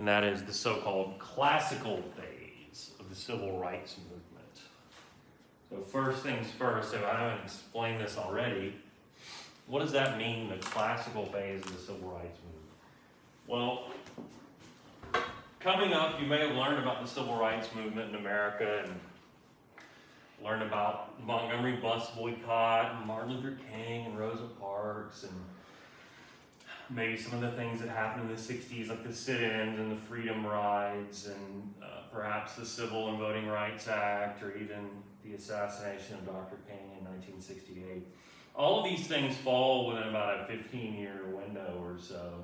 and that is the so-called classical phase of the civil rights movement. So first things first, if I haven't explained this already, what does that mean, the classical phase of the civil rights movement? Well, coming up, you may have learned about the civil rights movement in America and learned about the Montgomery bus boycott and Martin Luther King and Rosa Parks and maybe some of the things that happened in the 60s, like the sit-ins and the freedom rides and perhaps the Civil and Voting Rights Act, or even the assassination of Dr. King in 1968. All of these things fall within about a 15-year window or so,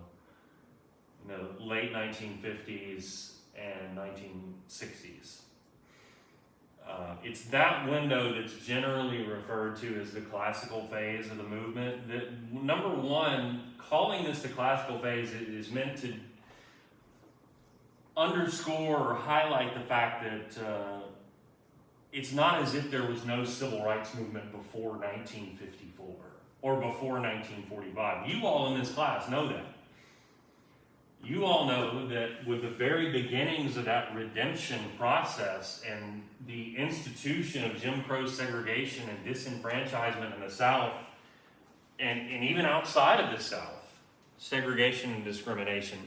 late 1950s and 1960s. It's that window that's generally referred to as the classical phase of the movement. Number one, calling this the classical phase is meant to underscore or highlight the fact that it's not as if there was no civil rights movement before 1954 or before 1945. You all in this class know that. You all know that with the very beginnings of that redemption process and the institution of Jim Crow segregation and disenfranchisement in the South, and even outside of the South, segregation and discrimination,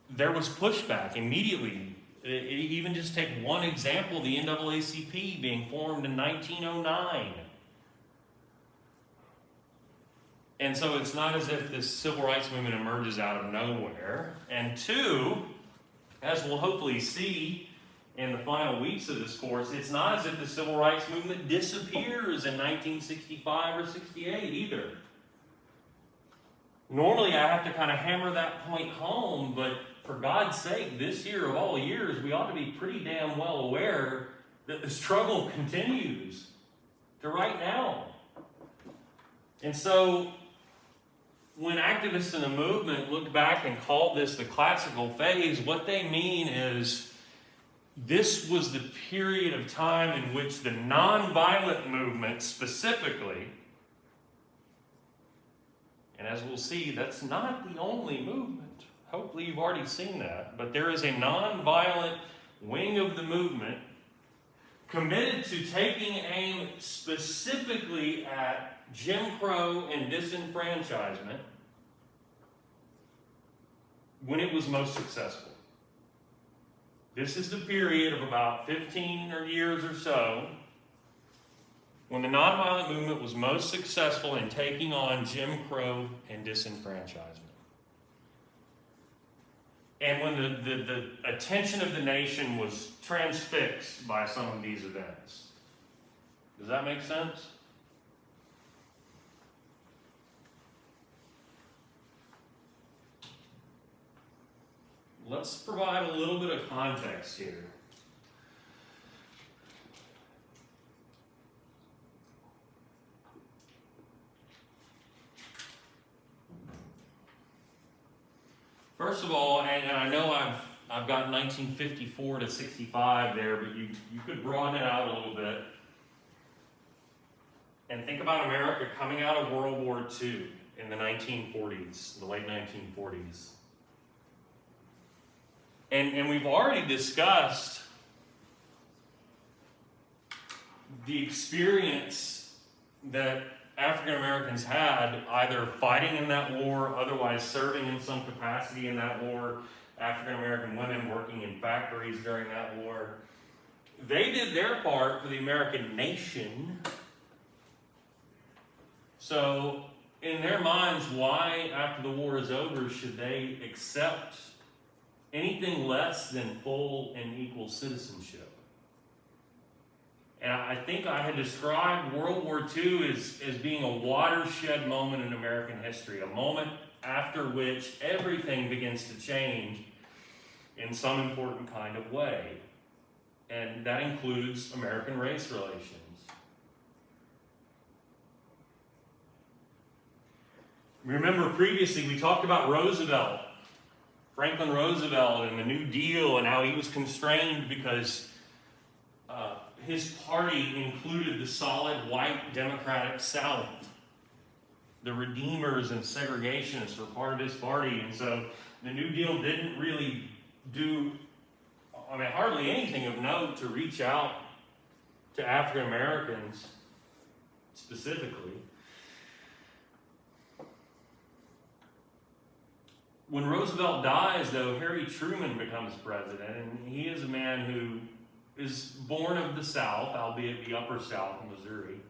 there was pushback immediately. Even just take one example, the NAACP being formed in 1909. And so it's not as if this civil rights movement emerges out of nowhere. And two, as we'll hopefully see in the final weeks of this course, it's not as if the civil rights movement disappears in 1965 or 68 either. Normally I have to kind of hammer that point home, but for God's sake, this year of all years, we ought to be pretty damn well aware that the struggle continues to right now. And so when activists in the movement look back and call this the classical phase, what they mean is this was the period of time in which the nonviolent movement specifically, and as we'll see, that's not the only movement. Hopefully you've already seen that, but there is a nonviolent wing of the movement committed to taking aim specifically at Jim Crow and disenfranchisement when it was most successful. This is the period of about 15 years or so when the nonviolent movement was most successful in taking on Jim Crow and disenfranchisement. And when the attention of the nation was transfixed by some of these events. Does that make sense? Let's provide a little bit of context here. First of all, and I know I've got 1954 to 65 there, but you could broaden it out a little bit and think about America coming out of World War II in the 1940s, the late 1940s. And we've already discussed the experience that African Americans had either fighting in that war, otherwise serving in some capacity in that war, African American women working in factories during that war. They did their part for the American nation. So in their minds, why after the war is over should they accept anything less than full and equal citizenship? And I think I had described World War II as being a watershed moment in American history, a moment after which everything begins to change in some important kind of way. And that includes American race relations. Remember previously we talked about Roosevelt, Franklin Roosevelt and the New Deal, and how he was constrained because his party included the solid white Democratic South. The Redeemers and segregationists were part of his party, and so the New Deal didn't really do, hardly anything of note to reach out to African Americans specifically. When Roosevelt dies, though, Harry Truman becomes president, and he is a man who is born of the South, albeit the upper South, Missouri,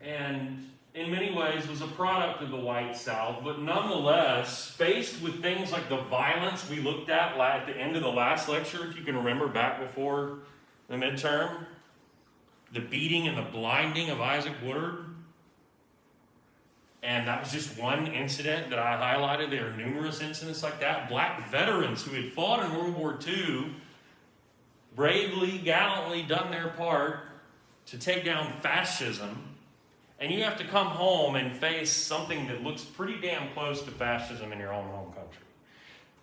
and in many ways was a product of the white South, but nonetheless, faced with things like the violence we looked at the end of the last lecture, if you can remember back before the midterm, the beating and the blinding of Isaac Woodard. And that was just one incident that I highlighted. There are numerous incidents like that. Black veterans who had fought in World War II, bravely, gallantly done their part to take down fascism. And you have to come home and face something that looks pretty damn close to fascism in your own home country.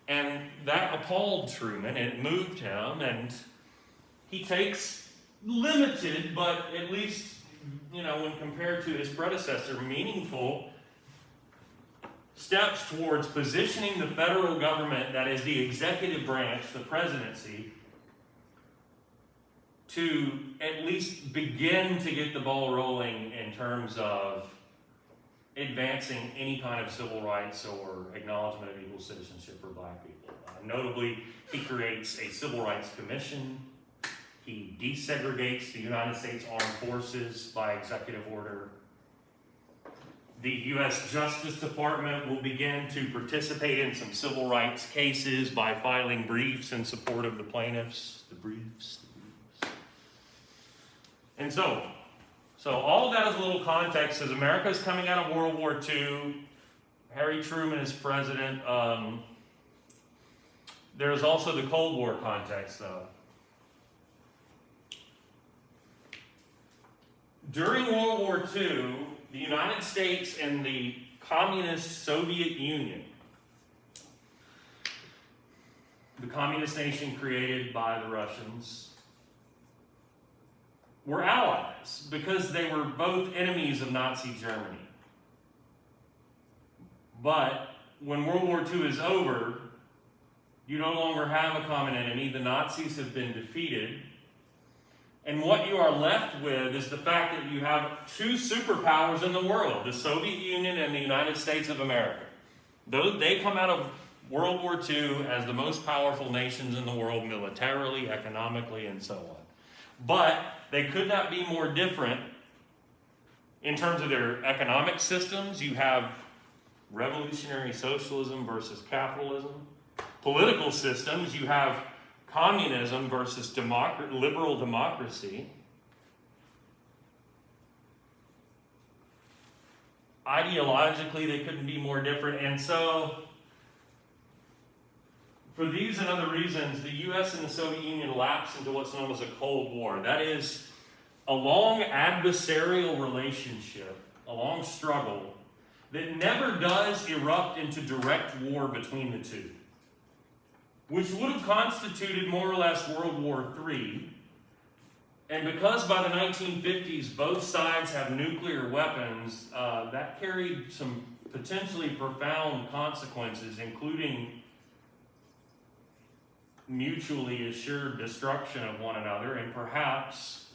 And that appalled Truman, and it moved him, and he takes limited, but at least, when compared to his predecessor, meaningful steps towards positioning the federal government, that is the executive branch, the presidency, to at least begin to get the ball rolling in terms of advancing any kind of civil rights or acknowledgement of equal citizenship for black people. Notably, he creates a civil rights commission. He desegregates the United States Armed Forces by executive order. The U.S. Justice Department will begin to participate in some civil rights cases by filing briefs in support of the plaintiffs. The briefs. And so all of that is a little context as America is coming out of World War II. Harry Truman is president. There's also the Cold War context, though. During World War II, the United States and the communist Soviet Union, the communist nation created by the Russians, were allies because they were both enemies of Nazi Germany. But when World War II is over, you no longer have a common enemy. The Nazis have been defeated. And what you are left with is the fact that you have two superpowers in the world, the Soviet Union and the United States of America. They come out of World War II as the most powerful nations in the world militarily, economically, and so on. But they could not be more different in terms of their economic systems. You have revolutionary socialism versus capitalism. Political systems, you have communism versus liberal democracy. Ideologically, they couldn't be more different. And so, for these and other reasons, the U.S. and the Soviet Union lapsed into what's known as a Cold War. That is a long adversarial relationship, a long struggle, that never does erupt into direct war between the two, which would have constituted more or less World War III. And because by the 1950s both sides have nuclear weapons, that carried some potentially profound consequences, including mutually assured destruction of one another and perhaps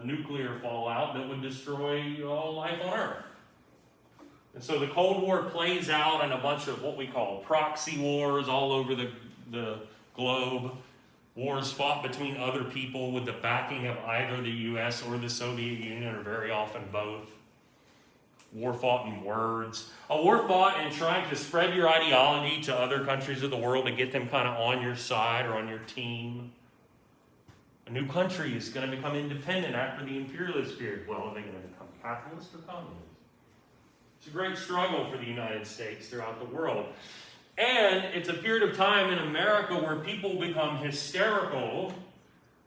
nuclear fallout that would destroy all life on Earth. And so the Cold War plays out in a bunch of what we call proxy wars all over the globe. Wars fought between other people with the backing of either the U.S. or the Soviet Union, or very often both. War fought in words. A war fought in trying to spread your ideology to other countries of the world to get them kind of on your side or on your team. A new country is going to become independent after the imperialist period. Well, are they going to become capitalist or communist? It's a great struggle for the United States throughout the world. And it's a period of time in America where people become hysterical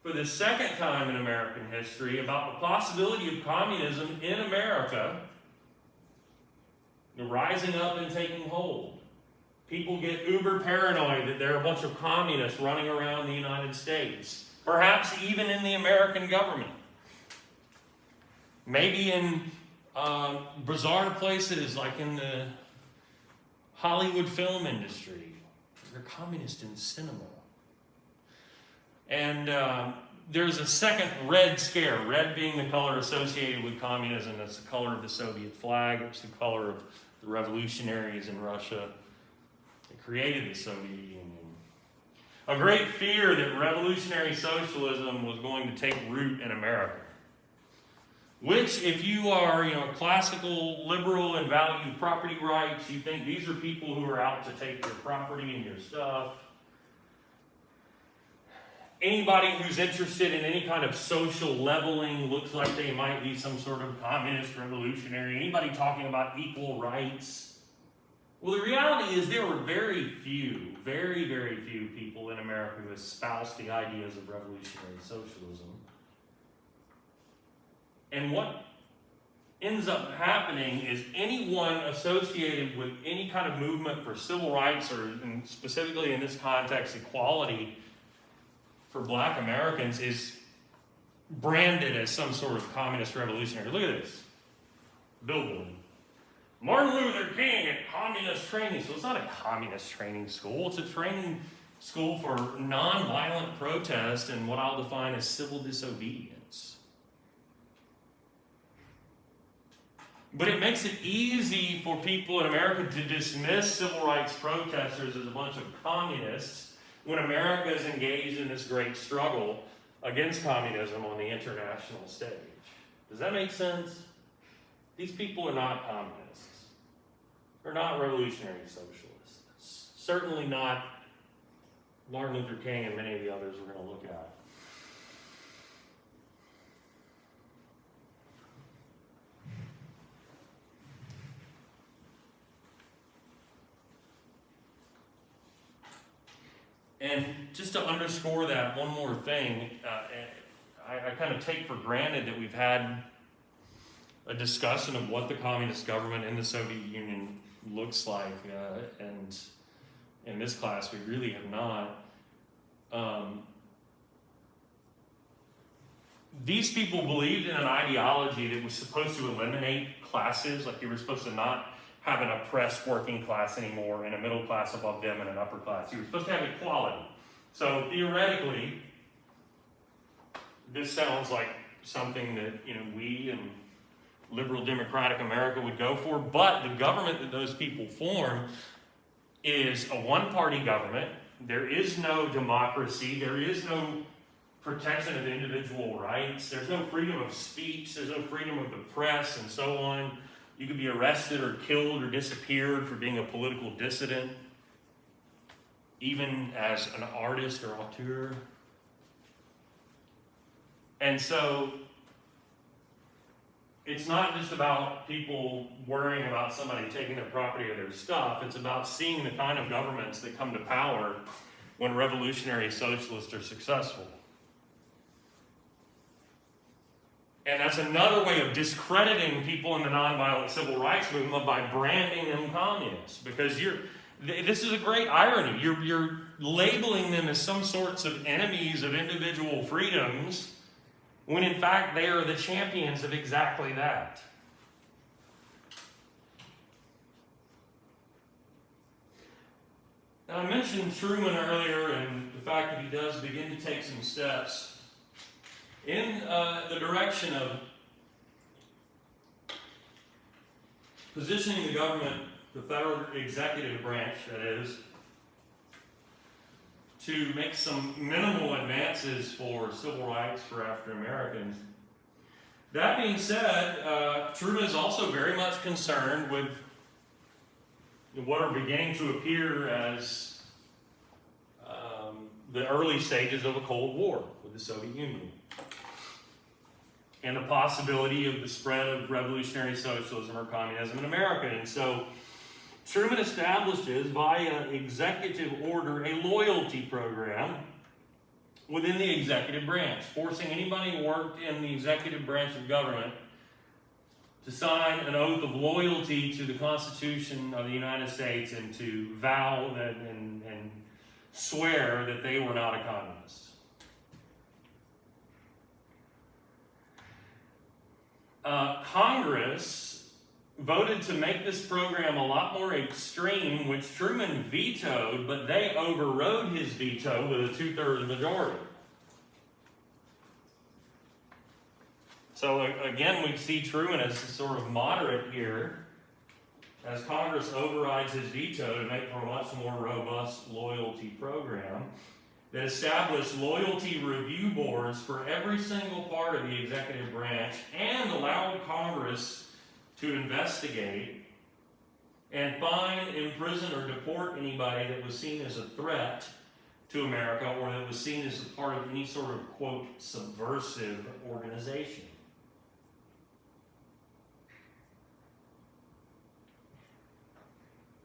for the second time in American history about the possibility of communism in America rising up and taking hold. People get uber paranoid that there are a bunch of communists running around the United States, perhaps even in the American government. Maybe in bizarre places like in the Hollywood film industry. They're communist in cinema. And there's a second Red Scare, red being the color associated with communism. That's the color of the Soviet flag. It's the color of the revolutionaries in Russia that created the Soviet Union. A great fear that revolutionary socialism was going to take root in America. Which, if you are, classical liberal and value property rights, you think these are people who are out to take your property and your stuff. Anybody who's interested in any kind of social leveling looks like they might be some sort of communist revolutionary. Anybody talking about equal rights? Well, the reality is there were very few, very, very few people in America who espoused the ideas of revolutionary socialism. And what ends up happening is anyone associated with any kind of movement for civil rights, or specifically in this context, equality for black Americans, is branded as some sort of communist revolutionary. Look at this billboard. Martin Luther King at communist training school. It's not a communist training school. It's a training school for nonviolent protest and what I'll define as civil disobedience. But it makes it easy for people in America to dismiss civil rights protesters as a bunch of communists when America is engaged in this great struggle against communism on the international stage. Does that make sense? These people are not communists. They're not revolutionary socialists. Certainly not Martin Luther King and many of the others we're going to look at. And just to underscore that, one more thing, I kind of take for granted that we've had a discussion of what the communist government in the Soviet Union looks like, and in this class we really have not. These people believed in an ideology that was supposed to eliminate classes, like you were supposed to not have an oppressed working class anymore and a middle class above them and an upper class. You were supposed to have equality. So theoretically, this sounds like something that we and liberal democratic America would go for, but the government that those people form is a one-party government. There is no democracy. There is no protection of individual rights. There's no freedom of speech. There's no freedom of the press and so on. You could be arrested or killed or disappeared for being a political dissident, even as an artist or auteur. And so it's not just about people worrying about somebody taking their property or their stuff. It's about seeing the kind of governments that come to power when revolutionary socialists are successful. And that's another way of discrediting people in the nonviolent civil rights movement by branding them communists. Because this is a great irony. You're labeling them as some sorts of enemies of individual freedoms, when in fact they are the champions of exactly that. Now, I mentioned Truman earlier and the fact that he does begin to take some steps in the direction of positioning the government, the federal executive branch, that is, to make some minimal advances for civil rights for African Americans. That being said, Truman is also very much concerned with what are beginning to appear as the early stages of a Cold War with the Soviet Union, and the possibility of the spread of revolutionary socialism or communism in America. And so Truman establishes via executive order a loyalty program within the executive branch, forcing anybody who worked in the executive branch of government to sign an oath of loyalty to the Constitution of the United States and to vow that and swear that they were not a communist. Congress voted to make this program a lot more extreme, which Truman vetoed, but they overrode his veto with a 2/3 majority. So again, we see Truman as sort of moderate here, as Congress overrides his veto to make for a much more robust loyalty program that established loyalty review boards for every single part of the executive branch and allowed Congress to investigate and fine, imprison, or deport anybody that was seen as a threat to America or that was seen as a part of any sort of, quote, subversive organization.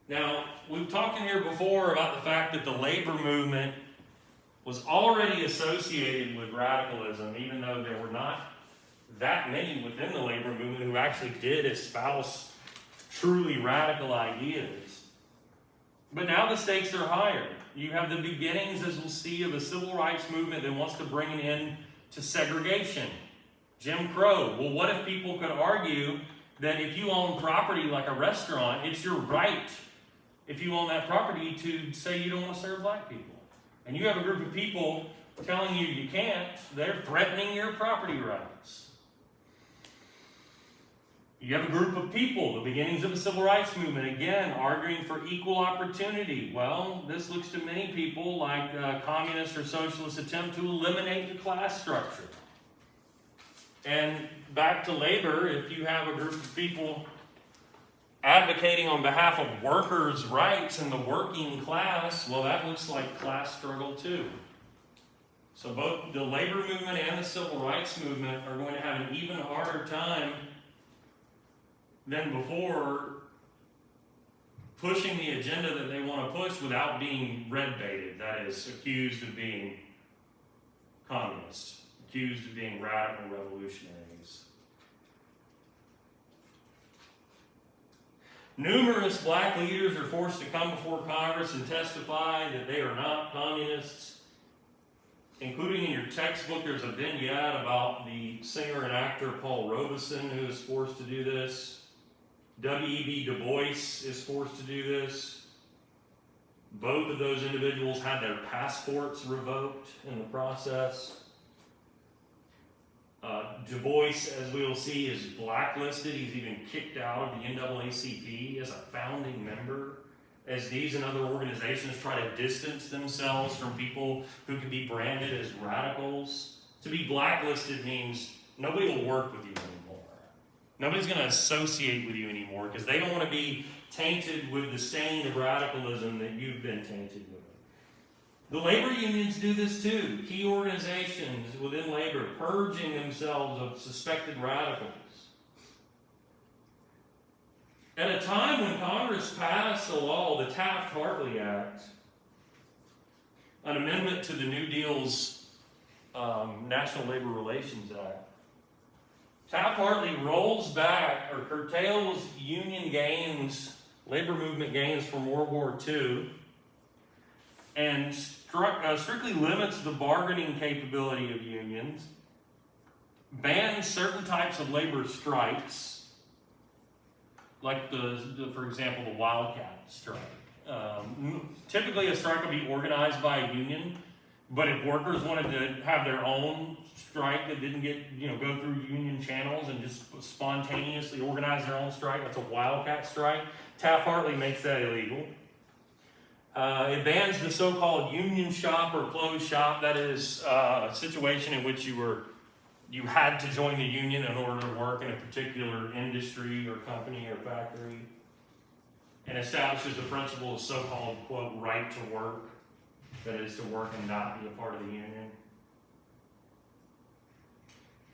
Now, we've talked in here before about the fact that the labor movement was already associated with radicalism, even though there were not that many within the labor movement who actually did espouse truly radical ideas. But now the stakes are higher. You have the beginnings, as we'll see, of a civil rights movement that wants to bring an end to segregation. Jim Crow. Well, what if people could argue that if you own property like a restaurant, it's your right, if you own that property, to say you don't want to serve black people? And you have a group of people telling you you can't, they're threatening your property rights. You have a group of people, the beginnings of the civil rights movement, again, arguing for equal opportunity. Well, this looks to many people like a communist or socialist attempt to eliminate the class structure. And back to labor, if you have a group of people advocating on behalf of workers' rights and the working class, well, that looks like class struggle too. So both the labor movement and the civil rights movement are going to have an even harder time than before pushing the agenda that they want to push without being red-baited, that is, accused of being communist, accused of being radical revolutionaries. Numerous black leaders are forced to come before Congress and testify that they are not communists. Including in your textbook, there's a vignette about the singer and actor Paul Robeson, who is forced to do this. W.E.B. Du Bois is forced to do this. Both of those individuals had their passports revoked in the process. Du Bois, as we will see, is blacklisted. He's even kicked out of the NAACP as a founding member, as these and other organizations try to distance themselves from people who can be branded as radicals. To be blacklisted means nobody will work with you anymore. Nobody's going to associate with you anymore because they don't want to be tainted with the stain of radicalism that you've been tainted with. The labor unions do this too. Key organizations within labor purging themselves of suspected radicals. At a time when Congress passed a law, the Taft-Hartley Act, an amendment to the New Deal's National Labor Relations Act, Taft-Hartley rolls back or curtails union gains, labor movement gains from World War II, and strictly limits the bargaining capability of unions, bans certain types of labor strikes, like for example, the wildcat strike. Typically, a strike would be organized by a union, but if workers wanted to have their own strike that didn't go through union channels and just spontaneously organize their own strike, that's a wildcat strike. Taft-Hartley makes that illegal. It bans the so-called union shop or closed shop. That is a situation in which you had to join the union in order to work in a particular industry or company or factory, and establishes the principle of so-called, quote, right to work, that is, to work and not be a part of the union.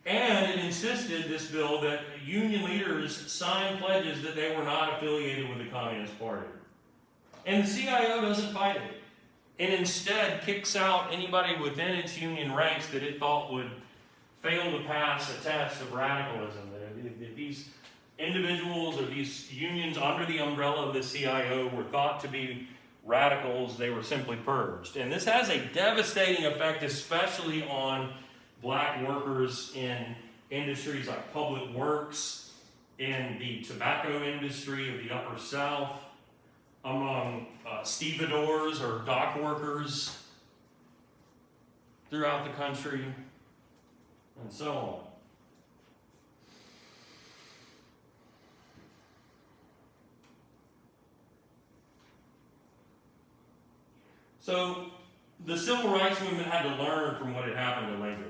And it insisted, this bill, that union leaders sign pledges that they were not affiliated with the Communist Party. And the CIO doesn't fight it, and instead kicks out anybody within its union ranks that it thought would fail to pass a test of radicalism. That these individuals or these unions under the umbrella of the CIO were thought to be radicals, they were simply purged. And this has a devastating effect, especially on black workers in industries like public works, in the tobacco industry of the Upper South, among stevedores or dock workers throughout the country, and so on. So the civil rights movement had to learn from what had happened to labor.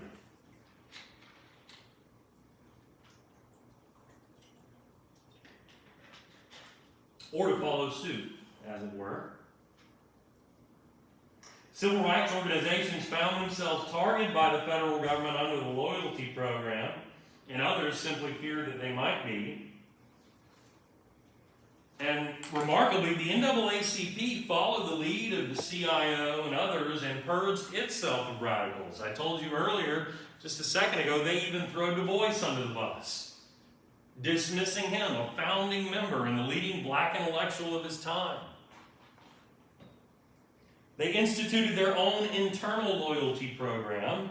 Or to follow suit, as it were. Civil rights organizations found themselves targeted by the federal government under the loyalty program, and others simply feared that they might be. And remarkably, the NAACP followed the lead of the CIO and others and purged itself of radicals. I told you earlier, just a second ago, they even threw Du Bois under the bus, dismissing him, a founding member and the leading black intellectual of his time. They instituted their own internal loyalty program,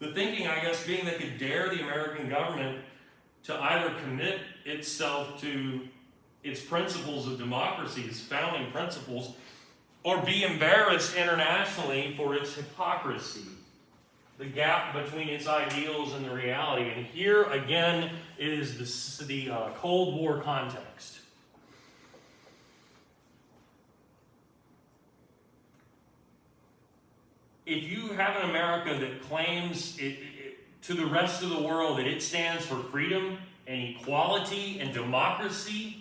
the thinking, I guess, being they could dare the American government to either commit itself to its principles of democracy, its founding principles, or be embarrassed internationally for its hypocrisy, the gap between its ideals and the reality. And here again is the Cold War context. If you have an America that claims to the rest of the world that it stands for freedom and equality and democracy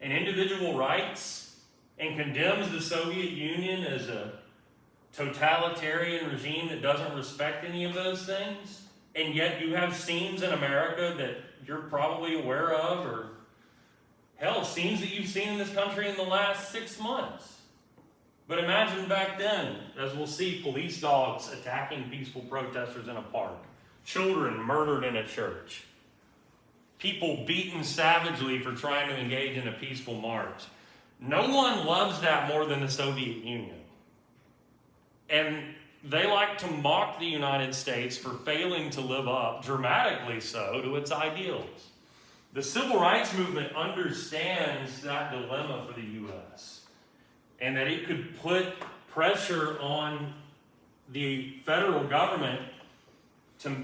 and individual rights, and condemns the Soviet Union as a totalitarian regime that doesn't respect any of those things, and yet you have scenes in America that you're probably aware of, or hell, scenes that you've seen in this country in the last 6 months. But imagine back then, as we'll see, police dogs attacking peaceful protesters in a park, children murdered in a church, people beaten savagely for trying to engage in a peaceful march. No one loves that more than the Soviet Union. And they like to mock the United States for failing to live up, dramatically so, to its ideals. The civil rights movement understands that dilemma for the U.S. and that it could put pressure on the federal government to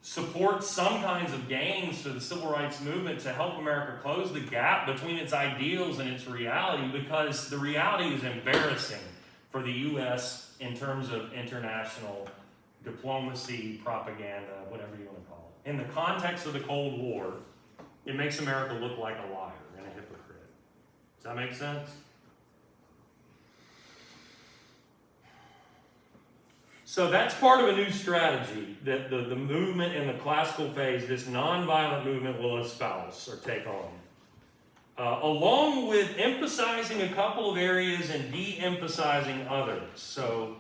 support some kinds of gains for the civil rights movement to help America close the gap between its ideals and its reality, because the reality is embarrassing for the U.S. in terms of international diplomacy, propaganda, whatever you want to call it. In the context of the Cold War, it makes America look like a liar and a hypocrite. Does that make sense? So that's part of a new strategy that the movement in the classical phase, this nonviolent movement, will espouse or take on. Along with emphasizing a couple of areas and de-emphasizing others. So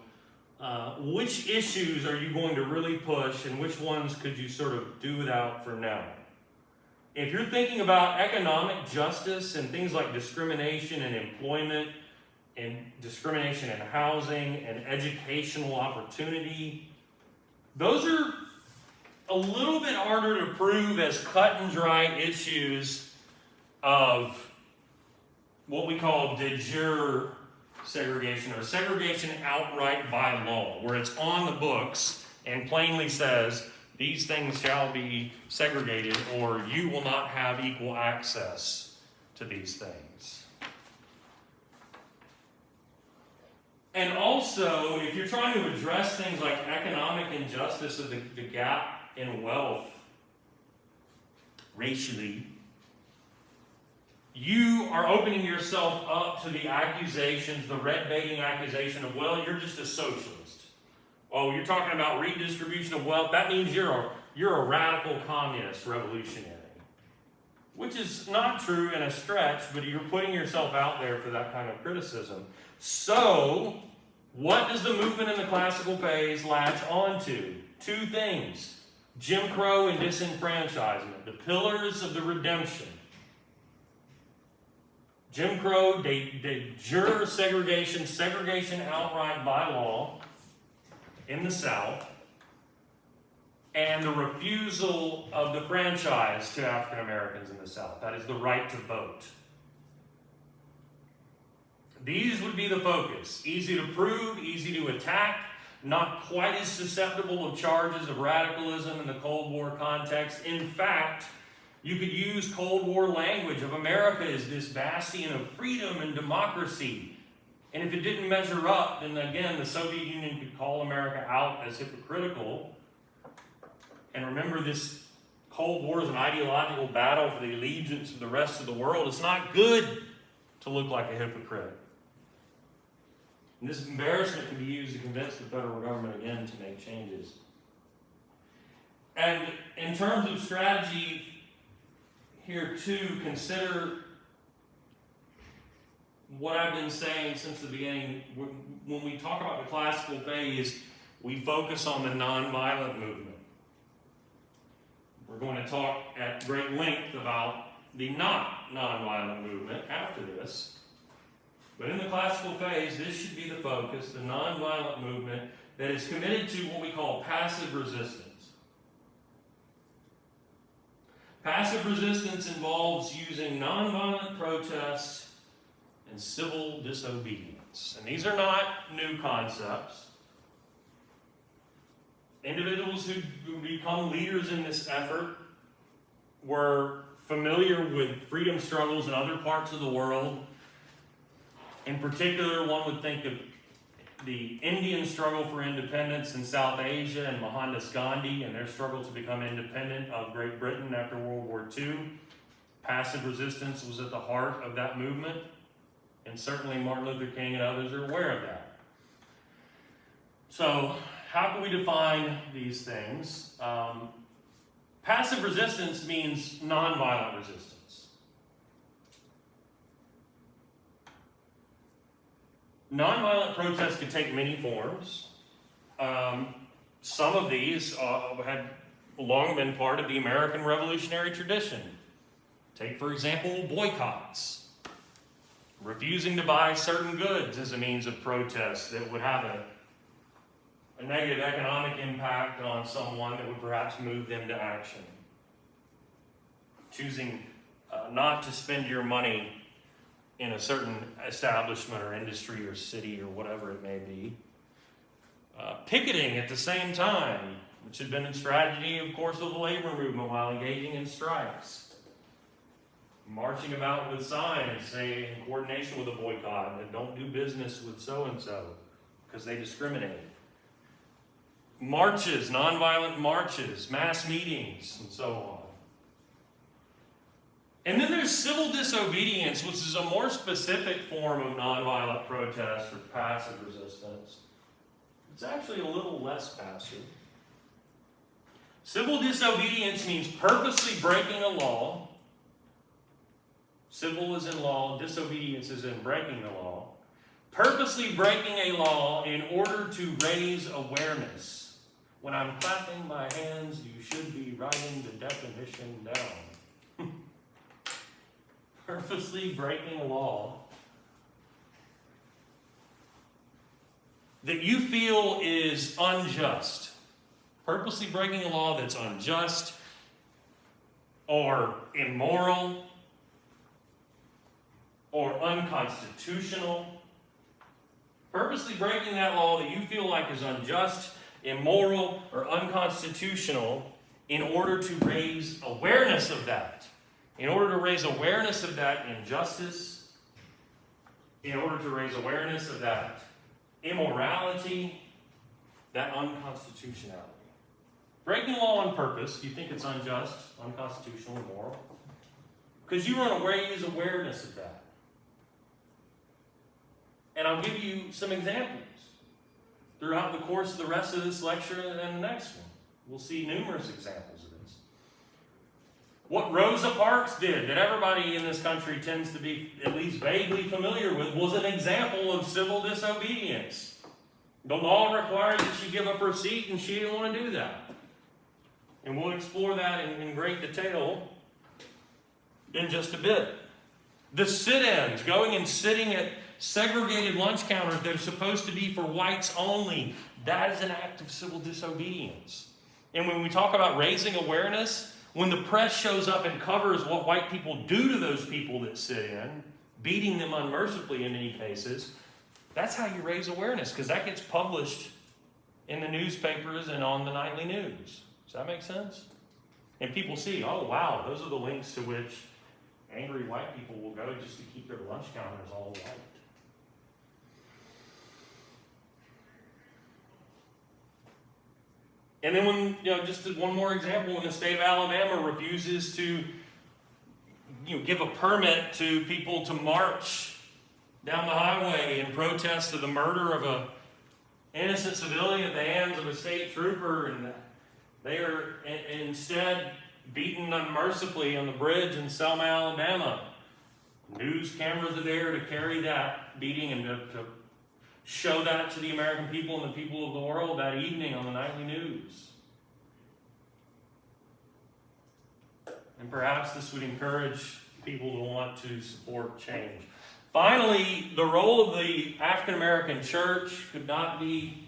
which issues are you going to really push, and which ones could you sort of do without for now? If you're thinking about economic justice and things like discrimination in employment, and discrimination in housing and educational opportunity, those are a little bit harder to prove as cut and dry issues of what we call de jure segregation, or segregation outright by law, where it's on the books and plainly says these things shall be segregated or you will not have equal access to these things. And also, if you're trying to address things like economic injustice of the gap in wealth racially, you are opening yourself up to the accusations, the red-baiting accusation of, well, you're just a socialist. Oh, you're talking about redistribution of wealth. That means you're a radical communist revolutionary. Which is not true in a stretch, but you're putting yourself out there for that kind of criticism. So, what does the movement in the classical phase latch onto? Two things: Jim Crow and disenfranchisement, the pillars of the redemption. Jim Crow, de jure segregation, segregation outright by law in the South. and the refusal of the franchise to African Americans in the South. That is the right to vote. These would be the focus. Easy to prove, easy to attack, not quite as susceptible of charges of radicalism in the Cold War context. In fact, you could use Cold War language of America as this bastion of freedom and democracy. And if it didn't measure up, then again, the Soviet Union could call America out as hypocritical. And remember, this Cold War is an ideological battle for the allegiance of the rest of the world. It's not good to look like a hypocrite. And this embarrassment can be used to convince the federal government again to make changes. And in terms of strategy, here too, consider what I've been saying since the beginning. When we talk about the classical phase, we focus on the nonviolent movement. We're going to talk at great length about the not nonviolent movement after this. But in the classical phase, this should be the focus, the nonviolent movement that is committed to what we call passive resistance. Passive resistance involves using nonviolent protests and civil disobedience. And these are not new concepts. Individuals who become leaders in this effort were familiar with freedom struggles in other parts of the world. In particular, one would think of the Indian struggle for independence in South Asia and Mohandas Gandhi and their struggle to become independent of Great Britain after World War II. Passive resistance was at the heart of that movement, and certainly Martin Luther King and others are aware of that. So, how can we define these things? Passive resistance means nonviolent resistance. Nonviolent protests can take many forms. Some of these had long been part of the American Revolutionary tradition. Take, for example, boycotts. Refusing to buy certain goods as a means of protest that would have a negative economic impact on someone that would perhaps move them to action. Choosing not to spend your money in a certain establishment or industry or city or whatever it may be. Picketing at the same time, which had been a strategy, of course, of the labor movement while engaging in strikes. Marching about with signs, say, in coordination with a boycott, and don't do business with so-and-so because they discriminate. Marches, nonviolent marches, mass meetings, and so on. And then there's civil disobedience, which is a more specific form of nonviolent protest or passive resistance. It's actually a little less passive. Civil disobedience means purposely breaking a law. Civil is in law, disobedience is in breaking the law. Purposely breaking a law in order to raise awareness. When I'm clapping my hands, you should be writing the definition down. Purposely breaking a law that you feel is unjust. Purposely breaking a law that's unjust or immoral or unconstitutional. Purposely breaking that law that you feel like is unjust, immoral, or unconstitutional in order to raise awareness of that. In order to raise awareness of that injustice, in order to raise awareness of that immorality, that unconstitutionality. Breaking law on purpose, do you think it's unjust, unconstitutional, immoral? Because you want to raise awareness of that. And I'll give you some examples throughout the course of the rest of this lecture and the next one. We'll see numerous examples of this. What Rosa Parks did, that everybody in this country tends to be at least vaguely familiar with, was an example of civil disobedience. The law required that she give up her seat, and she didn't want to do that. And we'll explore that in great detail in just a bit. The sit-ins, going and sitting at segregated lunch counters that are supposed to be for whites only, that is an act of civil disobedience. And when we talk about raising awareness, when the press shows up and covers what white people do to those people that sit in, beating them unmercifully in many cases, that's how you raise awareness, because that gets published in the newspapers and on the nightly news. Does that make sense? And people see, oh wow, those are the links to which angry white people will go just to keep their lunch counters all white. And then when, just one more example, when the state of Alabama refuses to, give a permit to people to march down the highway in protest of the murder of an innocent civilian at the hands of a state trooper, and they are instead beaten unmercifully on the bridge in Selma, Alabama. News cameras are there to carry that beating and to show that to the American people and the people of the world that evening on the nightly news. And perhaps this would encourage people to want to support change. Finally, the role of the African American church could not be,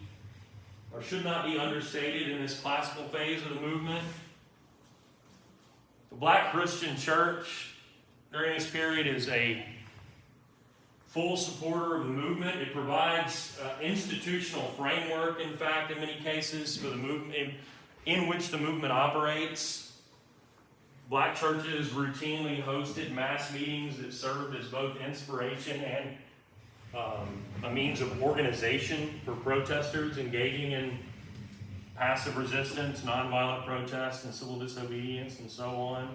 or should not be, understated in this classical phase of the movement. The Black Christian church during this period is a full supporter of the movement. It provides institutional framework, in fact, in many cases, for the movement in which the movement operates. Black churches routinely hosted mass meetings that served as both inspiration and a means of organization for protesters engaging in passive resistance, nonviolent protest, and civil disobedience, and so on.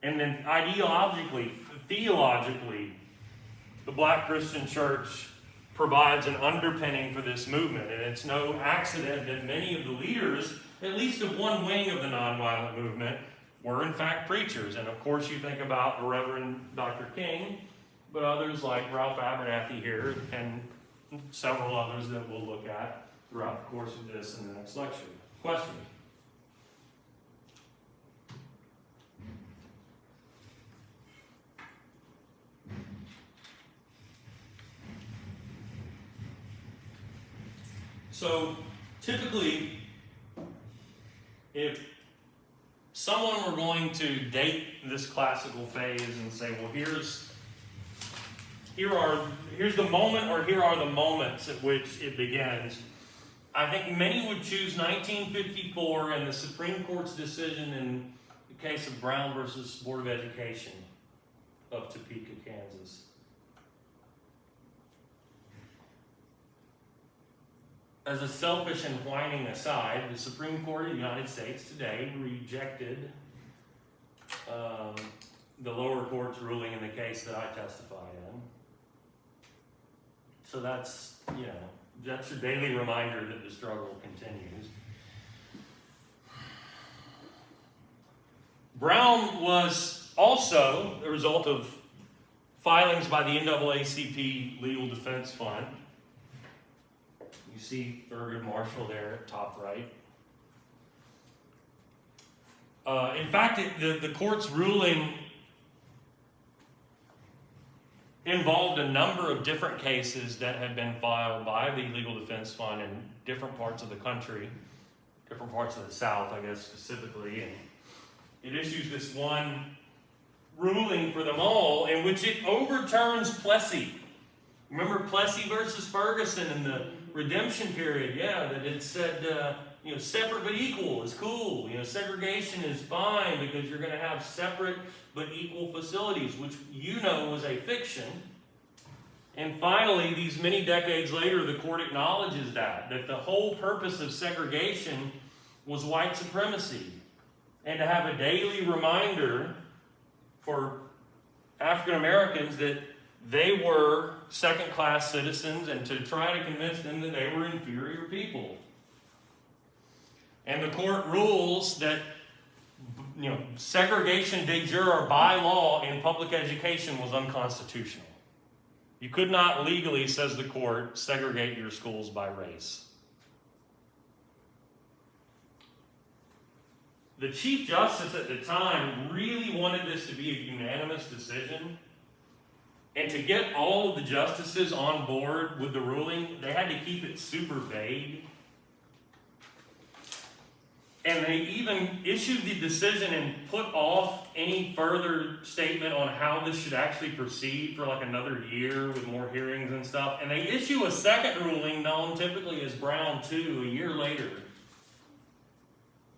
And then ideologically, theologically, the Black Christian church provides an underpinning for this movement. And it's no accident that many of the leaders, at least of one wing of the nonviolent movement, were in fact preachers. And of course you think about the Reverend Dr. King, but others like Ralph Abernathy here, and several others that we'll look at throughout the course of this and the next lecture. Questions? So typically, if someone were going to date this classical phase and say, well, here's the moment, or here are the moments at which it begins, I think many would choose 1954 and the Supreme Court's decision in the case of Brown versus Board of Education of Topeka, Kansas. As a selfish and whining aside, the Supreme Court of the United States today rejected the lower court's ruling in the case that I testified in. So that's your daily reminder that the struggle continues. Brown was also the result of filings by the NAACP Legal Defense Fund. You see Thurgood Marshall there at top right. In fact, the court's ruling involved a number of different cases that had been filed by the Legal Defense Fund in different parts of the country, different parts of the South, I guess, specifically. And it issues this one ruling for them all in which it overturns Plessy. Remember Plessy versus Ferguson in the redemption period? Yeah, that it said, separate but equal is cool. Segregation is fine because you're going to have separate but equal facilities, which was a fiction. And finally, these many decades later, the court acknowledges that the whole purpose of segregation was white supremacy, and to have a daily reminder for African Americans that they were second-class citizens, and to try to convince them that they were inferior people. And the court rules that segregation de jure by law in public education was unconstitutional. You could not legally, says the court, segregate your schools by race. The Chief Justice at the time really wanted this to be a unanimous decision. And to get all of the justices on board with the ruling, they had to keep it super vague. And they even issued the decision and put off any further statement on how this should actually proceed for like another year with more hearings and stuff. And they issue a second ruling known typically as Brown 2 a year later,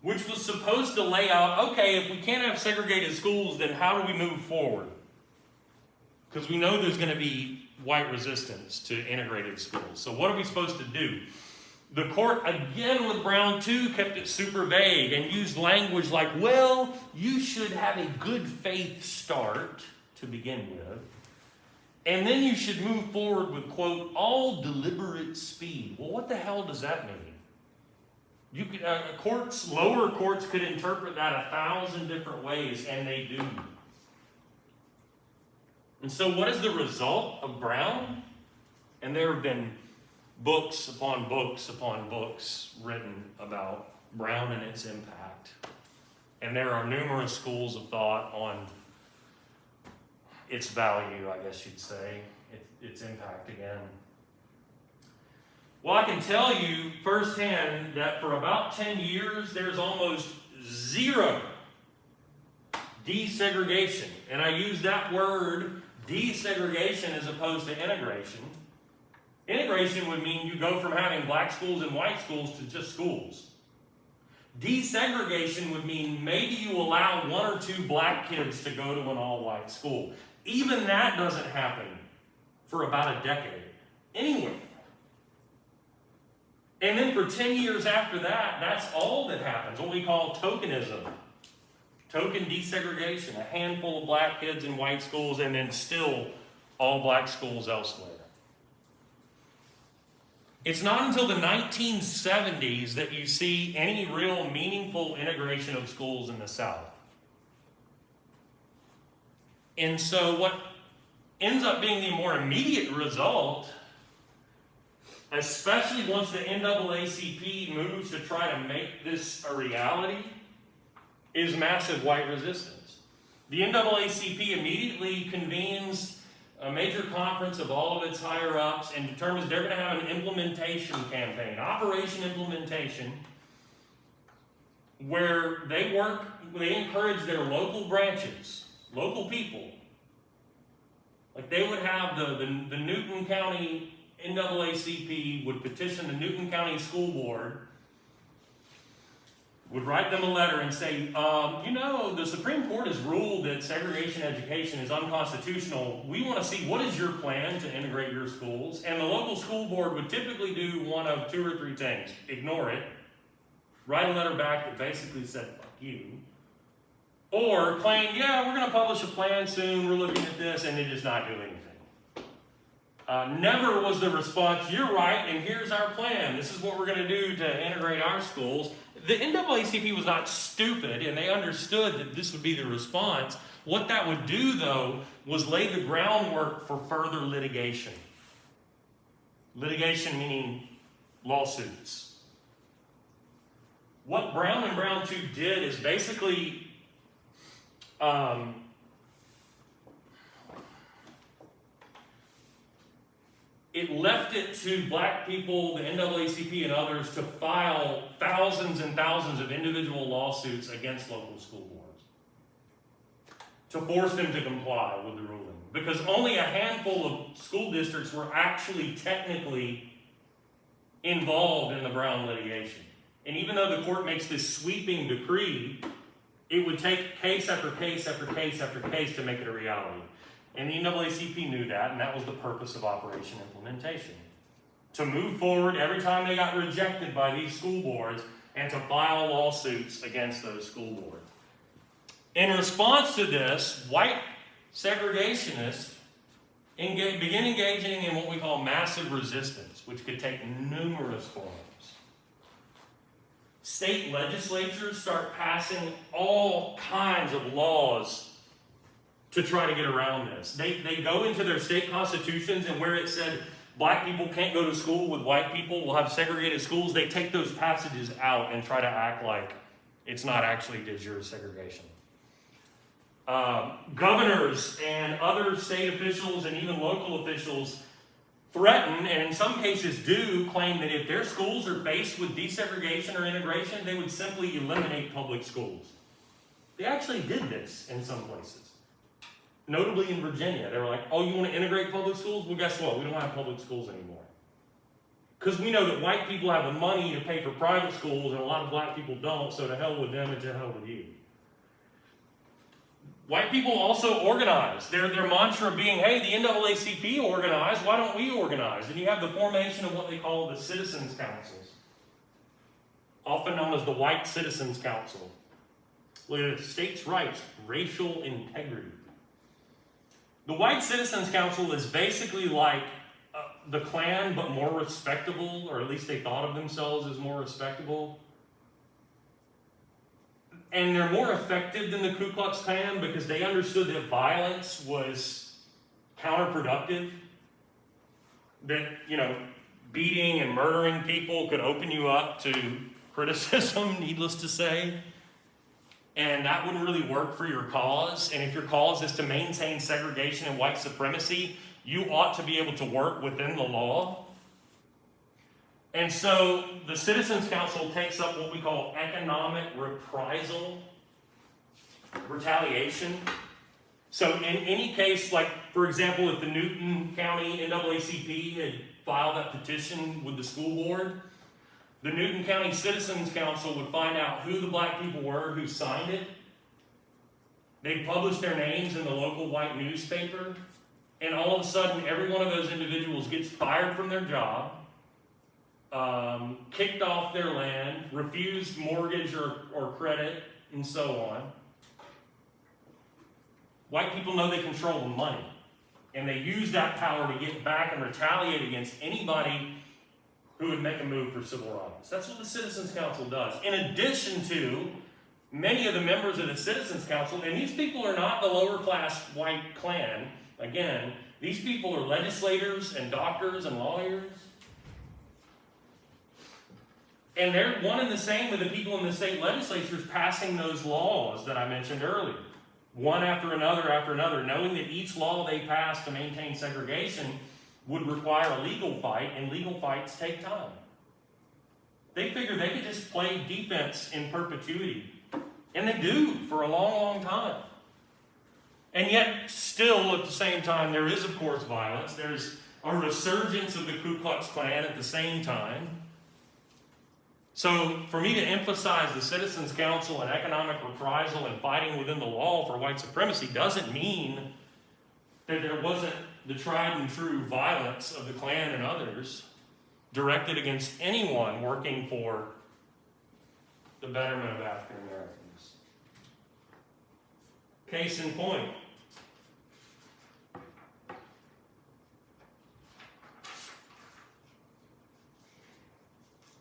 which was supposed to lay out, okay, if we can't have segregated schools, then how do we move forward? Because we know there's going to be white resistance to integrated schools. So what are we supposed to do? The court, again with Brown 2, kept it super vague and used language like, well, you should have a good faith start to begin with, and then you should move forward with, quote, all deliberate speed. Well, what the hell does that mean? You could, lower courts could interpret that 1,000 different ways, and they do. And so what is the result of Brown? And there have been books upon books upon books written about Brown and its impact. And there are numerous schools of thought on its value, I guess you'd say, its impact again. Well, I can tell you firsthand that for about 10 years, there's almost zero desegregation. And I use that word, desegregation, as opposed to integration. Integration would mean you go from having black schools and white schools to just schools. Desegregation would mean maybe you allow 1 or 2 black kids to go to an all-white school. Even that doesn't happen for about a decade anywhere. And then for 10 years after that, that's all that happens, what we call tokenism. Token desegregation, a handful of black kids in white schools, and then still all black schools elsewhere. It's not until the 1970s that you see any real meaningful integration of schools in the South. And so what ends up being the more immediate result, especially once the NAACP moves to try to make this a reality, is massive white resistance. The NAACP immediately convenes a major conference of all of its higher-ups and determines they're going to have an implementation campaign, Operation Implementation, where they encourage their local branches, local people. Like they would have the Newton County NAACP would petition the Newton County School Board, would write them a letter and say, the Supreme Court has ruled that segregation education is unconstitutional. We want to see what is your plan to integrate your schools. And the local school board would typically do one of 2 or 3 things. Ignore it, write a letter back that basically said, fuck you. Or claim, yeah, we're going to publish a plan soon, we're looking at this, and they just not do anything. Never was the response, you're right, and here's our plan. This is what we're going to do to integrate our schools. The NAACP was not stupid, and they understood that this would be the response. What that would do, though, was lay the groundwork for further litigation. Litigation meaning lawsuits. What Brown and Brown 2 did is basically it left it to black people, the NAACP and others, to file thousands and thousands of individual lawsuits against local school boards to force them to comply with the ruling. Because only a handful of school districts were actually technically involved in the Brown litigation. And even though the court makes this sweeping decree, it would take case after case after case after case to make it a reality. And the NAACP knew that, and that was the purpose of Operation Implementation. To move forward every time they got rejected by these school boards and to file lawsuits against those school boards. In response to this, white segregationists begin engaging in what we call massive resistance, which could take numerous forms. State legislatures start passing all kinds of laws to try to get around this. They go into their state constitutions, and where it said black people can't go to school with white people, we'll have segregated schools, they take those passages out and try to act like it's not actually de jure segregation. Governors and other state officials and even local officials threaten, and in some cases do, claim that if their schools are faced with desegregation or integration, they would simply eliminate public schools. They actually did this in some places. Notably in Virginia. They were like, oh, you want to integrate public schools? Well, guess what? We don't have public schools anymore. Because we know that white people have the money to pay for private schools, and a lot of black people don't, so to hell with them and to hell with you. White people also organize. Their mantra being, hey, the NAACP organized, why don't we organize? And you have the formation of what they call the Citizens Councils, often known as the White Citizens Council. Look at it, states' rights, racial integrity. The White Citizens Council is basically like the Klan, but more respectable, or at least they thought of themselves as more respectable. And they're more effective than the Ku Klux Klan because they understood that violence was counterproductive. That, beating and murdering people could open you up to criticism, needless to say. And that wouldn't really work for your cause. And if your cause is to maintain segregation and white supremacy, you ought to be able to work within the law. And so the Citizens Council takes up what we call economic reprisal, retaliation. So in any case, like, for example, if the Newton County NAACP had filed that petition with the school board, the Newton County Citizens Council would find out who the black people were who signed it. They'd publish their names in the local white newspaper. And all of a sudden, every one of those individuals gets fired from their job, kicked off their land, refused mortgage or credit, and so on. White people know they control the money. And they use that power to get back and retaliate against anybody who would make a move for civil rights. That's what the Citizens Council does. In addition to many of the members of the Citizens Council, and these people are not the lower class white Klan. Again, these people are legislators and doctors and lawyers. And they're one and the same with the people in the state legislatures passing those laws that I mentioned earlier. One after another, knowing that each law they pass to maintain segregation would require a legal fight, and legal fights take time. They figured they could just play defense in perpetuity. And they do for a long, long time. And yet, still at the same time, there is, of course, violence. There's a resurgence of the Ku Klux Klan at the same time. So, for me to emphasize the Citizens Council and economic reprisal and fighting within the law for white supremacy doesn't mean that there wasn't the tried and true violence of the Klan and others directed against anyone working for the betterment of African Americans. Case in point.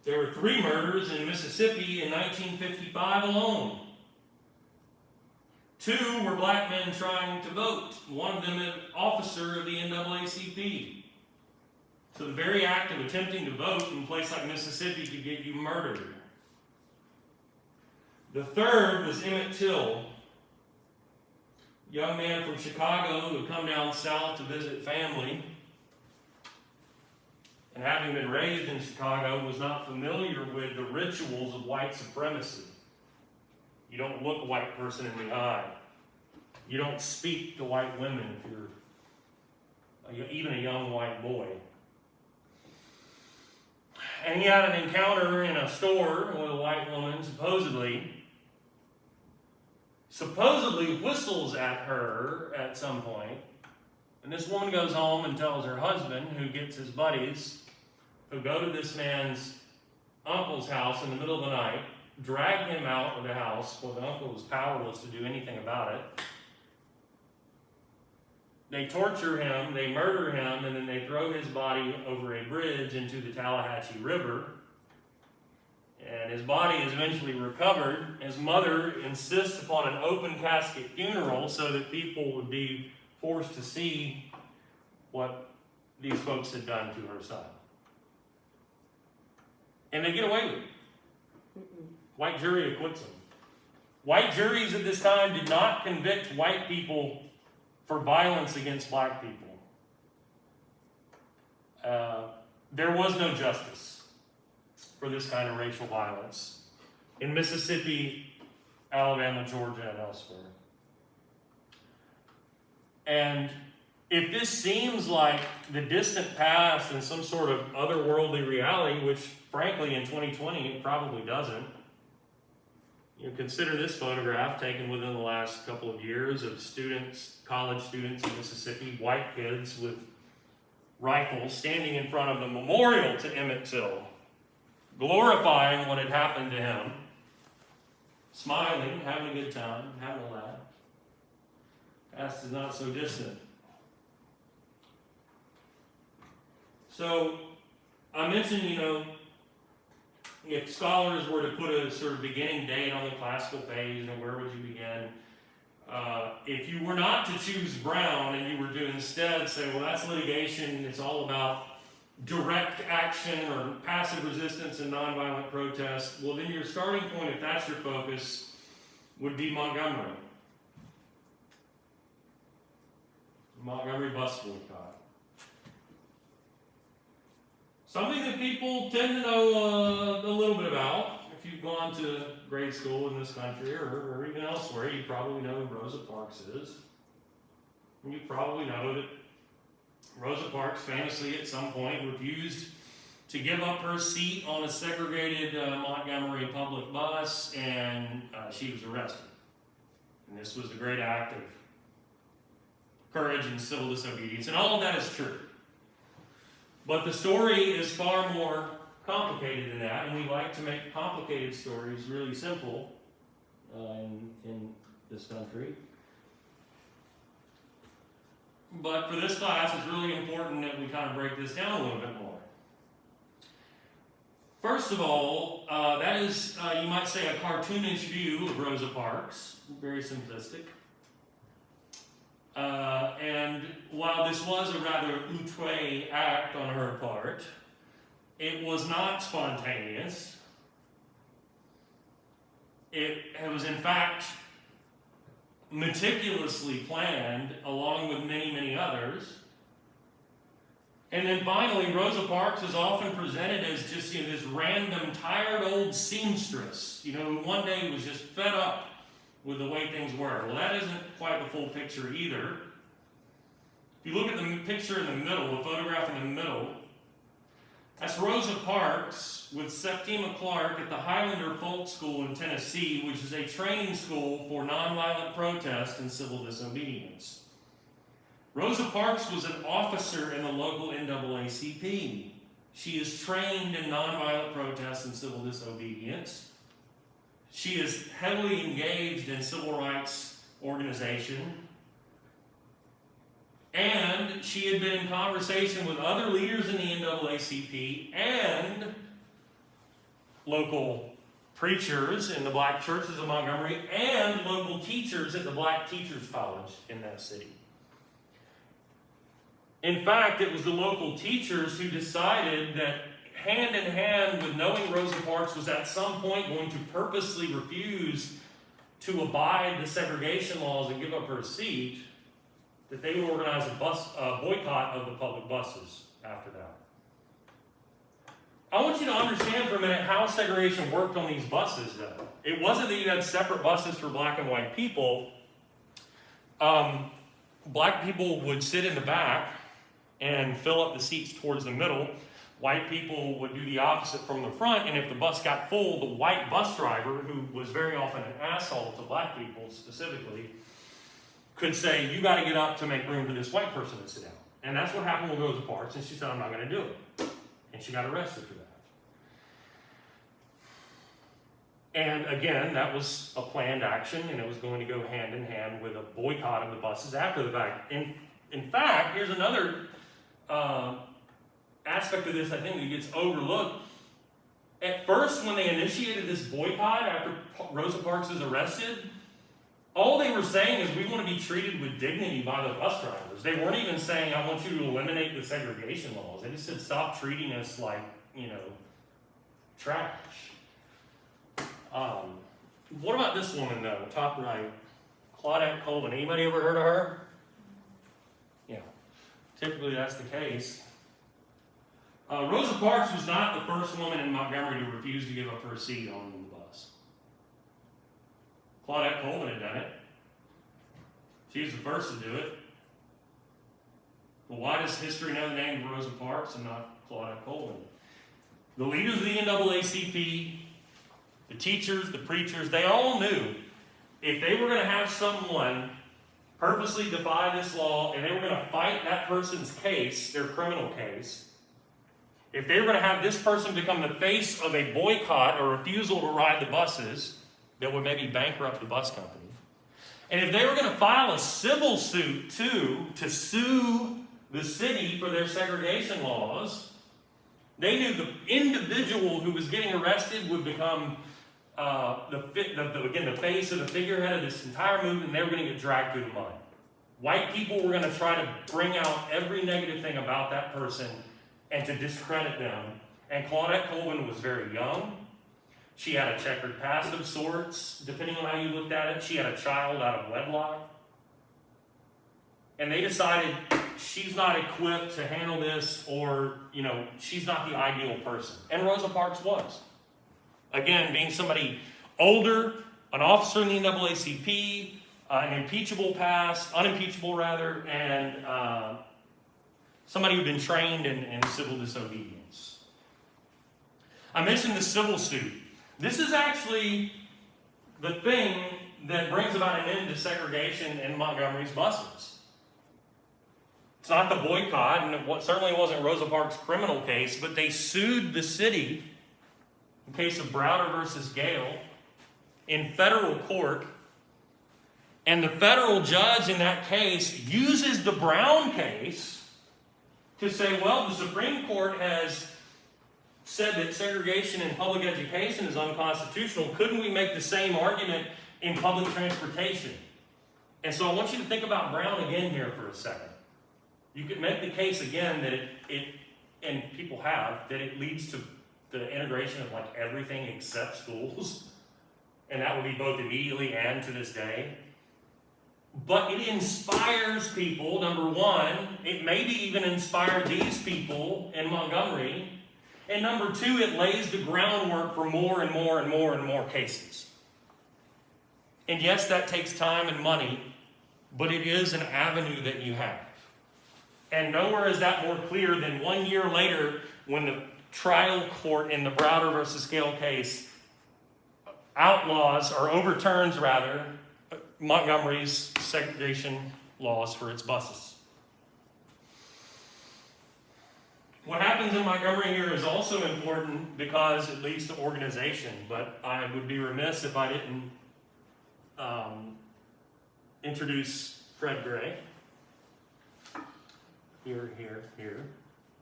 There were 3 murders in Mississippi in 1955 alone. 2 were black men trying to vote. One of them an officer of the NAACP. So the very act of attempting to vote in a place like Mississippi could get you murdered. The 3rd was Emmett Till, a young man from Chicago who had come down south to visit family. And having been raised in Chicago, was not familiar with the rituals of white supremacy. You don't look a white person in the eye. You don't speak to white women if you're even a young white boy. And he had an encounter in a store with a white woman, supposedly whistles at her at some point. And this woman goes home and tells her husband, who gets his buddies, who go to this man's uncle's house in the middle of the night, drag him out of the house while the uncle was powerless to do anything about it. They torture him, they murder him, and then they throw his body over a bridge into the Tallahatchie River. And his body is eventually recovered. His mother insists upon an open casket funeral so that people would be forced to see what these folks had done to her son. And they get away with it. White jury acquits them. White juries at this time did not convict white people for violence against black people. there was no justice for this kind of racial violence in Mississippi, Alabama, Georgia, and elsewhere. And if this seems like the distant past and some sort of otherworldly reality, which frankly in 2020 it probably doesn't, you know, consider this photograph taken within the last couple of years of students, college students in Mississippi, white kids with rifles standing in front of the memorial to Emmett Till, glorifying what had happened to him, smiling, having a good time, having a laugh. Past is not so distant. So, I mentioned, you know, if scholars were to put a sort of beginning date on the classical phase, you know, where would you begin? If you were not to choose Brown and you were to instead say, well, that's litigation, it's all about direct action or passive resistance and nonviolent protest, well, then your starting point, if that's your focus, would be Montgomery. Montgomery bus boycott. Something that people tend to know a little bit about. If you've gone to grade school in this country or even elsewhere, you probably know who Rosa Parks is. And you probably know that Rosa Parks famously at some point refused to give up her seat on a segregated Montgomery public bus, and she was arrested. And this was a great act of courage and civil disobedience, and all of that is true. But the story is far more complicated than that, and we like to make complicated stories really simple in this country. But for this class, it's really important that we kind of break this down a little bit more. First of all, that is, you might say, a cartoonish view of Rosa Parks, very simplistic. And while this was a rather outre act on her part, it was not spontaneous. It was in fact meticulously planned along with many, many others. And then finally, Rosa Parks is often presented as just, you know, this random, tired old seamstress, you know, who one day was just fed up with the way things were. Well, that isn't quite the full picture either. If you look at the picture in the middle, the photograph in the middle, that's Rosa Parks with Septima Clark at the Highlander Folk School in Tennessee, which is a training school for nonviolent protest and civil disobedience. Rosa Parks was an officer in the local NAACP. She is trained in nonviolent protest and civil disobedience. She is heavily engaged in civil rights organization. And she had been in conversation with other leaders in the NAACP and local preachers in the black churches of Montgomery and local teachers at the Black Teachers College in that city. In fact, it was the local teachers who decided that, hand in hand with knowing Rosa Parks was at some point going to purposely refuse to abide the segregation laws and give up her seat, that they would organize a boycott of the public buses after that. I want you to understand for a minute how segregation worked on these buses, though. It wasn't that you had separate buses for black and white people. Black people would sit in the back and fill up the seats towards the middle. White people would do the opposite from the front, and if the bus got full, the white bus driver, who was very often an asshole to black people specifically, could say, you got to get up to make room for this white person to sit down. And that's what happened with Rosa Parks, and she said, I'm not going to do it. And she got arrested for that. And again, that was a planned action, and it was going to go hand in hand with a boycott of the buses after the fact. In fact, here's another aspect of this I think that gets overlooked. At first, when they initiated this boycott after Rosa Parks was arrested, all they were saying is we want to be treated with dignity by the bus drivers. They weren't even saying, I want you to eliminate the segregation laws. They just said, stop treating us like, you know, trash. What about this woman, though, top right? Claudette Colvin. Anybody ever heard of her? Yeah. Typically, that's the case. Rosa Parks was not the first woman in Montgomery to refuse to give up her seat on the bus. Claudette Colvin had done it. She was the first to do it. But why does history know the name of Rosa Parks and not Claudette Colvin? The leaders of the NAACP, the teachers, the preachers, they all knew if they were going to have someone purposely defy this law and they were going to fight that person's case, their criminal case, if they were going to have this person become the face of a boycott or refusal to ride the buses that would maybe bankrupt the bus company, and if they were going to file a civil suit too to sue the city for their segregation laws, they knew the individual who was getting arrested would become the face of the figurehead of this entire movement, and they were going to get dragged through the mud. White people were going to try to bring out every negative thing about that person and to discredit them. And Claudette Colvin was very young. She had a checkered past of sorts, depending on how you looked at it. She had a child out of wedlock. And they decided she's not equipped to handle this, or, she's not the ideal person. And Rosa Parks was. Again, being somebody older, an officer in the NAACP, an unimpeachable, and somebody who'd been trained in civil disobedience. I mentioned the civil suit. This is actually the thing that brings about an end to segregation in Montgomery's buses. It's not the boycott, and it certainly wasn't Rosa Parks' criminal case, but they sued the city in case of Browder versus Gale in federal court. And the federal judge in that case uses the Brown case to say, well, the Supreme Court has said that segregation in public education is unconstitutional. Couldn't we make the same argument in public transportation? And so I want you to think about Brown again here for a second. You could make the case again that and people have, that it leads to the integration of everything except schools. And that would be both immediately and to this day. But it inspires people, number one. It maybe even inspired these people in Montgomery. And number two, it lays the groundwork for more and more and more and more cases. And yes, that takes time and money, but it is an avenue that you have. And nowhere is that more clear than 1 year later when the trial court in the Browder versus Gale case overturns Montgomery's segregation laws for its buses. What happens in Montgomery here is also important because it leads to organization, but I would be remiss if I didn't introduce Fred Gray. Here.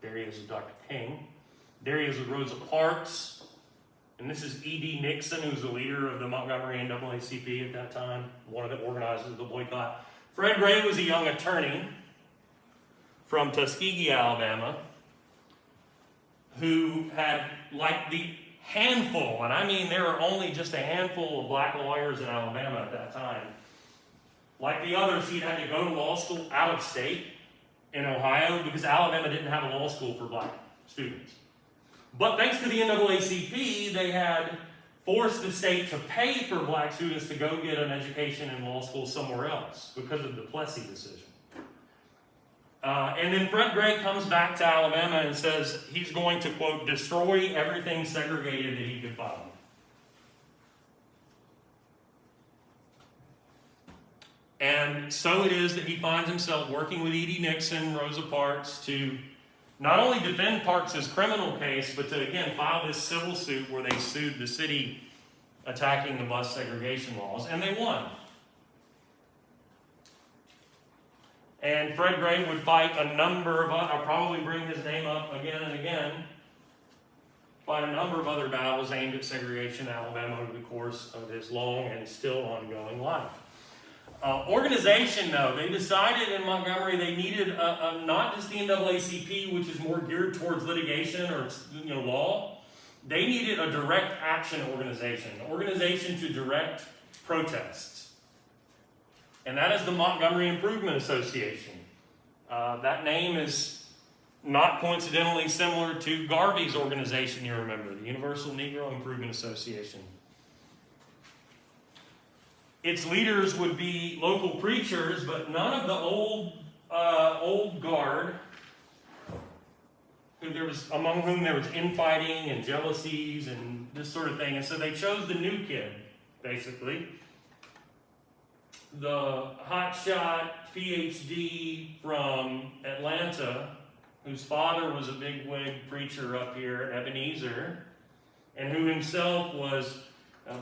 There he is with Dr. King. There he is with Rosa Parks. And this is E.D. Nixon, who's the leader of the Montgomery NAACP at that time, one of the organizers of the boycott. Fred Gray was a young attorney from Tuskegee, Alabama, who had, the handful, and I mean there were only just a handful of black lawyers in Alabama at that time. Like the others, he'd had to go to law school out of state in Ohio because Alabama didn't have a law school for black students. But thanks to the NAACP, they had forced the state to pay for black students to go get an education in law school somewhere else because of the Plessy decision. And then Fred Gray comes back to Alabama and says he's going to, quote, destroy everything segregated that he could find. And so it is that he finds himself working with E.D. Nixon, Rosa Parks, to not only defend Parks' criminal case, but to, again, file this civil suit where they sued the city attacking the bus segregation laws, and they won. And Fred Gray would fight a number of, I'll probably bring his name up again and again, fight a number of other battles aimed at segregation in Alabama over the course of his long and still ongoing life. Organization, though, they decided in Montgomery they needed not just the NAACP, which is more geared towards litigation or law. They needed a direct action organization, an organization to direct protests. And that is the Montgomery Improvement Association. That name is not coincidentally similar to Garvey's organization, you remember, the Universal Negro Improvement Association. Its leaders would be local preachers, but none of the old guard, among whom there was infighting and jealousies and this sort of thing. And so they chose the new kid, basically. The hotshot PhD from Atlanta, whose father was a bigwig preacher up here at Ebenezer, and who himself was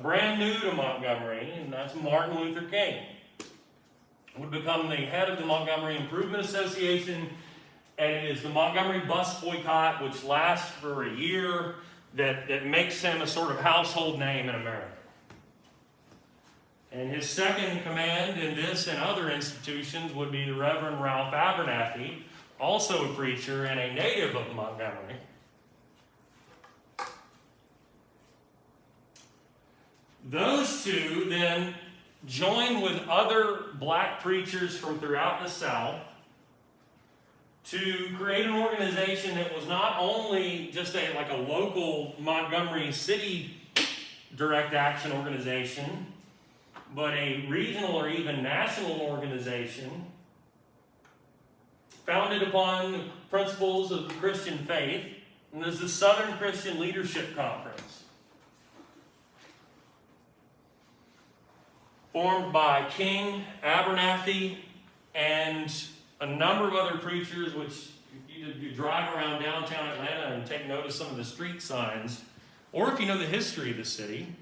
brand new to Montgomery, and that's Martin Luther King. Would become the head of the Montgomery Improvement Association, and it is the Montgomery bus boycott, which lasts for a year, that makes him a sort of household name in America. And his second in command in this and other institutions would be the Reverend Ralph Abernathy, also a preacher and a native of Montgomery. Those two then joined with other black preachers from throughout the South to create an organization that was not only just like a local Montgomery City direct action organization, but a regional or even national organization founded upon the principles of the Christian faith, and there's the Southern Christian Leadership Conference, formed by King, Abernathy, and a number of other preachers, which if you drive around downtown Atlanta and take note of some of the street signs, or if you know the history of the city,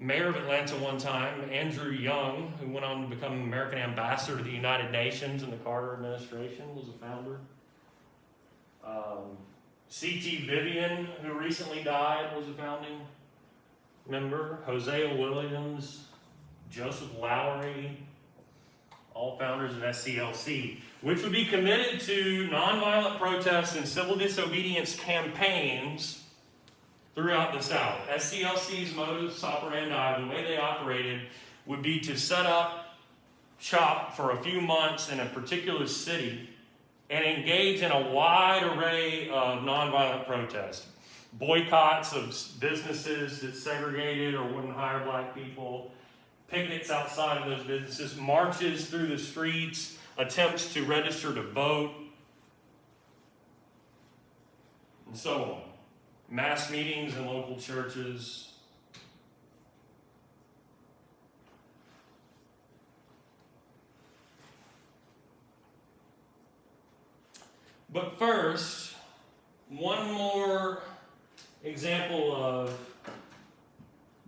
Mayor of Atlanta one time, Andrew Young, who went on to become American ambassador to the United Nations in the Carter administration, was a founder. C.T. Vivian, who recently died, was a founding member. Hosea Williams, Joseph Lowery, all founders of SCLC, which would be committed to nonviolent protests and civil disobedience campaigns throughout the South. SCLC's modus operandi, the way they operated, would be to set up shop for a few months in a particular city and engage in a wide array of nonviolent protests. Boycotts of businesses that segregated or wouldn't hire black people, picnics outside of those businesses, marches through the streets, attempts to register to vote, and so on. Mass meetings in local churches. But first, one more example of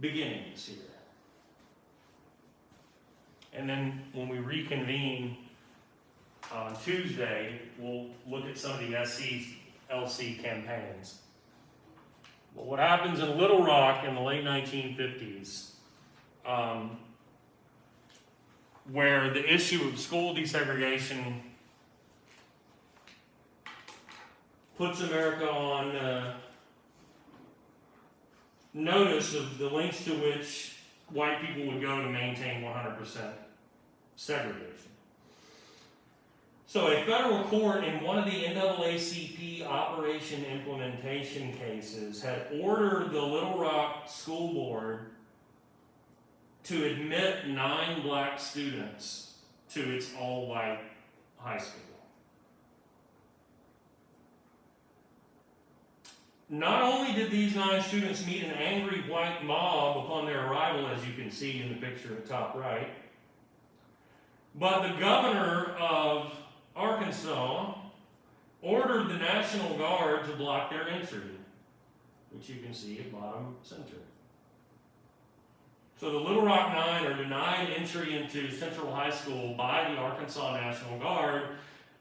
beginnings here. And then when we reconvene on Tuesday, we'll look at some of the SCLC campaigns. But what happens in Little Rock in the late 1950s, where the issue of school desegregation puts America on notice of the lengths to which white people would go to maintain 100% segregation. So a federal court in one of the NAACP operation implementation cases had ordered the Little Rock School Board to admit 9 black students to its all-white high school. Not only did these 9 students meet an angry white mob upon their arrival, as you can see in the picture at the top right, but the governor of Arkansas ordered the National Guard to block their entry, which you can see at bottom center. So the Little Rock 9 are denied entry into Central High School by the Arkansas National Guard,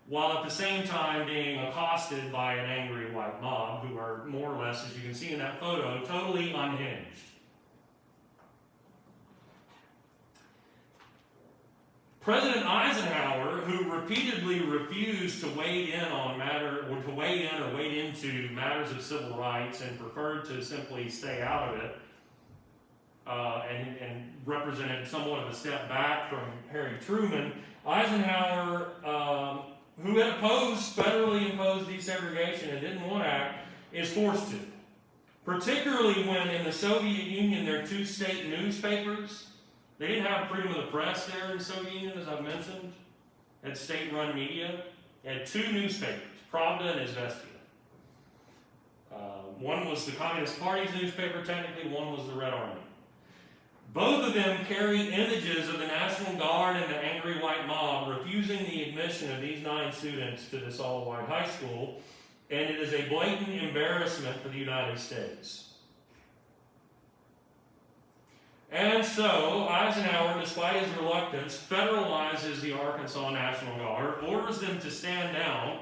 while at the same time being accosted by an angry white mob who are more or less, as you can see in that photo, totally unhinged. President Eisenhower, who repeatedly refused to wade into matters of civil rights and preferred to simply stay out of it, and represented somewhat of a step back from Harry Truman, Eisenhower who had opposed federally imposed desegregation and didn't want to act, is forced to. Particularly when in the Soviet Union there are two state newspapers. They didn't have freedom of the press there in the Soviet Union, as I've mentioned. Had state-run media. They had two newspapers, Pravda and Izvestia. One was the Communist Party's newspaper, technically, one was the Red Army. Both of them carry images of the National Guard and the angry white mob refusing the admission of these 9 students to this all-white high school, and it is a blatant embarrassment for the United States. And so, Eisenhower, despite his reluctance, federalizes the Arkansas National Guard, orders them to stand down,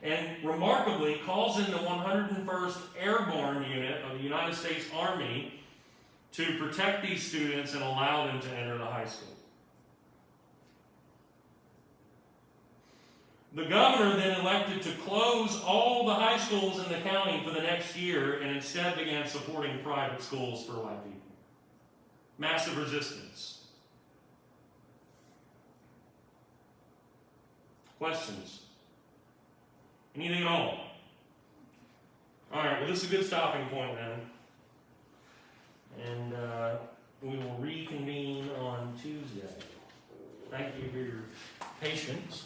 and remarkably calls in the 101st Airborne Unit of the United States Army to protect these students and allow them to enter the high school. The governor then elected to close all the high schools in the county for the next year and instead began supporting private schools for white people. Massive resistance. Questions? Anything at all? Alright, well, this is a good stopping point then. And we will reconvene on Tuesday. Thank you for your patience.